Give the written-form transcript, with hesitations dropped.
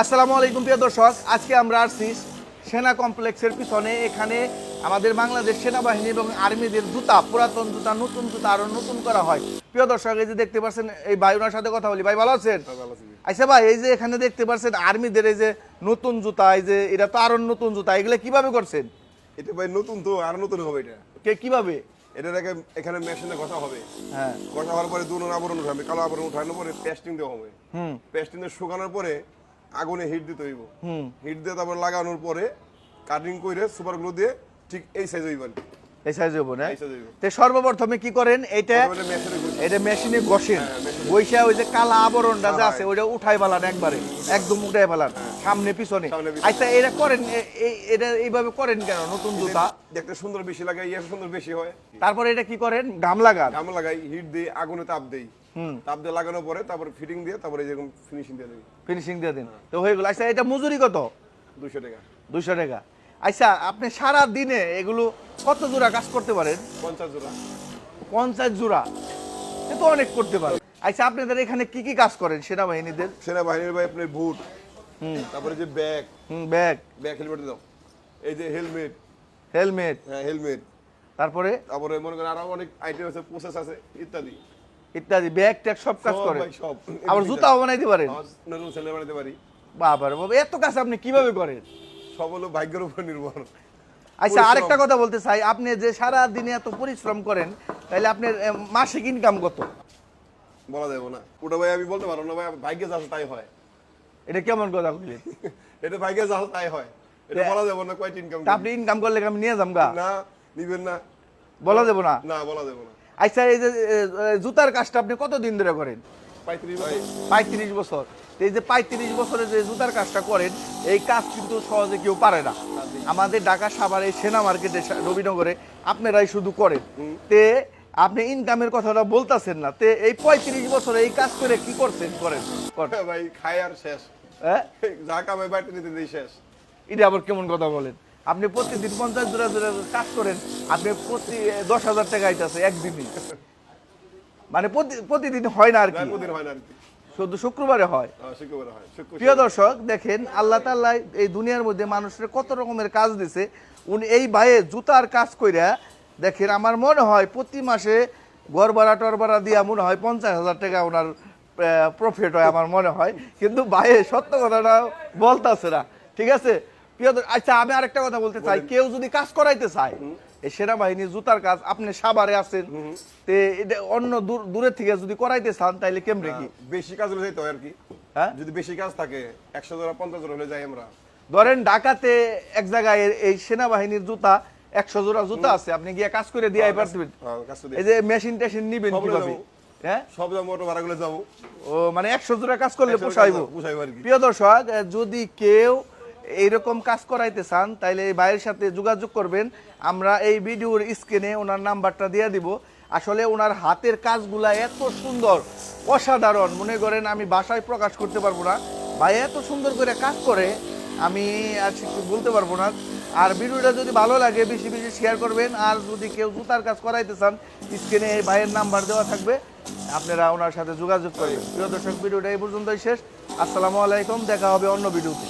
আসসালামু আলাইকুম প্রিয় দর্শক, আজকে আমরা আসছি সেনা কমপ্লেক্সের পিছনে। এখানে আমাদের বাংলাদেশ সেনাবাহিনী এবং আর্মিদের জুতা, পুরাতন জুতা, নতুন জুতা আরো নতুন করা হয়। প্রিয় দর্শক, এই যে দেখতে পাচ্ছেন, এই ভাই ওনার সাথে কথা বলি। ভাই ভালো আছেন? আচ্ছা ভাই, এই যে এখানে দেখতে পাচ্ছেন আর্মিদের এই যে নতুন জুতা, এই যে এটা তো আরো নতুন জুতা, এগুলো কিভাবে করছেন? এটা ভাই নতুন তো আর নতুন হবে এটা। কিভাবে? এটা এখানে মেশিনে ঘষা হবে। হ্যাঁ, ঘষা হওয়ার পরে দুনো আবরণ উঠাবে, কালো আবরণ উঠানোর পরে পেস্টিং দেওয়া হবে। পেস্টিং দিয়ে শুকানোর পরে আগুনে হিট দিতে হইব। হিট দিয়ে তারপর লাগানোর পরে কাটিং করে সুপার গ্লু দিয়ে ঠিক এই সাইজ হইব। এই সাইজ হবো না? এই size হইবো। তো সর্বপ্রথমে কি করেন? এটা এটা মেশিনে ঘষেন, ঘষা ওই যে কালা আবরণটা যে আছে ওইটা উঠাই ফেলান, একবারে একদম উঠাই ফেলান, সামনে পিছনে। আচ্ছা, এটা করেন, এটা এইভাবে করেন কেন? নতুন জুতা দেখতে সুন্দর বেশি লাগে, ইয়ে সুন্দর বেশি হয়। তারপরে এটা কি করেন? ঘাম লাগান। ঘাম লাগাই, হিট দিয়ে আগুনে তাপ দেই। তাপ দিয়ে লাগানোর পরে তারপর ফিটিং দিয়ে তারপরে এরকম ফিনিশিং দিয়ে দেই। ফিনিশিং দিয়ে দিন, তো হয়ে গেল। আচ্ছা, এটা মজুরি কত? 200 টাকা। 200 টাকা। আচ্ছা, আপনি সারা দিনে এগুলো কত জোড়া কাজ করতে পারেন? 50 জোড়া। 50 জোড়া, এ তো অনেক করতে পারেন। আচ্ছা, আপনাদের এখানে কি কি কাজ করেন সেনাবাহিনীদের? সেনাবাহিনীর ভাই আপনার বুট, তারপরে যে ব্যাগ, ব্যাগ, হেলমেট দাও, এই যে হেলমেট, হ্যাঁ হেলমেট, তারপরে তারপরে মনে করেন আরো অনেক আইটেম আছে, প্রসেস আছে ইত্যাদি ইত্যাদি, ব্যাগ ট্যাগ সব কাজ করেন। সব আবার জুতাও বানাইতে পারেন? নতুন ছেলে বানাতে পারি। বাবার বাবা, এত কাজ আপনি কিভাবে করেন? সব হলো ভাগ্যের উপর নির্ভর। আচ্ছা, আরেকটা কথা বলতে চাই, আপনি যে সারা দিনে এত পরিশ্রম করেন, তাহলে আপনার মাসিক ইনকাম কত? বলা যাবে না ওটা ভাই, আমি বলতে পারবো না ভাই। ভাগ্যে যা আছে তাই হয়। এটা কেমন কথা বললেন? এটা ভাগ্যে যা আছে তাই হয়, এটা বলা যাবে না কয়টা ইনকাম। তা আপনি ইনকাম করলে আমি নিয়ে যাম গা? না, নিবেন না, বলা যাবো না? না বলা যাবে না। আচ্ছা, এই যে জুতার কাজটা আপনি কতদিন ধরে করেন? 35 বছর। তো এই যে 35 বছরে যে জুতার কাজটা করেন, এই কাজ কিন্তু সহজে কেউ পারে না। আমাদের ঢাকা সাভার এই সেনা মার্কেটে, রবিনগরে আপনারাই শুধু করেন। তে আপনি ইনকামের কথাটা বলতেছেন না, তে এই 35 বছরে এই কাজ করে কি করছেন? করেন ভাই, খাই আর শেষ। হ্যাঁ, যা কামে বাইতে নিতে দিই শেষ। এটা আবার কেমন কথা বলেন? আপনি প্রতিদিন 50 জোড়া জোড়া কাজ করেন, আপনি প্রতি 10,000 টাকা আইতাছে একদিনই। মানে প্রতিদিন হয় না আর কি, প্রতিদিন হয় না আর কি, শুধু শুক্রবারে হয়। শুক্রবারে হয়। প্রিয় দর্শক, দেখেন আল্লাহ তাআলা এই দুনিয়ার মধ্যে মানুষের কত রকমের কাজ দিছে। উনি এই ভাইয়ে জুতার কাজ কইরা দেখেন, আমার মনে হয় প্রতি মাসে ঘর ভাড়া টরভাড়া দিয়া মনে হয় 50,000 টাকা ওনার প্রফিট হয়, আমার মনে হয়। কিন্তু ভাইয়ে সত্য কথাটা বলতেছে না, ঠিক আছে প্রিয় আচ্ছা, আমি আরেকটা কথা বলতে চাই, কেউ যদি কাজ করাইতে চায় এই সেনাবাহিনী জুতার কাজ, আপনি সাভারে আছেন, তে এটা অন্য দূরের থেকে যদি করাইতে চান তাইলে কেমনে কি? বেশি কাজ হলে যাইতে হয় আর কি। হ্যাঁ, যদি বেশি কাজ থাকে 100 জোড়া 50 জোড়া হলে যাই আমরা। ধরেন ঢাকাতে এক জায়গায় এই সেনাবাহিনীর জুতা 100 জোড়া জুতা আছে, আপনি গিয়ে কাজ করে দিয়ে পারবেন? এই যে মেশিন টেশিন নিবেন কিভাবে? হ্যাঁ, সব যাবো, অটো ভাড়া করে যাবো। ও মানে 100 জোড়া কাজ করলে পোষাইবো? আর কি। প্রিয় দর্শক, যদি কেউ এইরকম কাজ করাইতে চান তাইলে এই ভাইয়ের সাথে যোগাযোগ করবেন। আমরা এই ভিডিওর স্ক্রিনে ওনার নাম্বারটা দিয়ে দিব। আসলে ওনার হাতের কাজগুলা এত সুন্দর, অসাধারণ, মনে করেন আমি ভাষায় প্রকাশ করতে পারবো না। ভাই এত সুন্দর করে কাজ করে, আমি আর কিছু বলতে পারবো না। আর ভিডিওটা যদি ভালো লাগে বেশি বেশি শেয়ার করবেন। আর যদি কেউ জুতার কাজ করাইতে চান, স্ক্রিনে এই ভাইয়ের নাম্বার দেওয়া থাকবে, আপনারা ওনার সাথে যোগাযোগ করবেন। প্রিয় দর্শক, ভিডিওটা এই পর্যন্তই শেষ। আসসালামু আলাইকুম, দেখা হবে অন্য ভিডিওতে।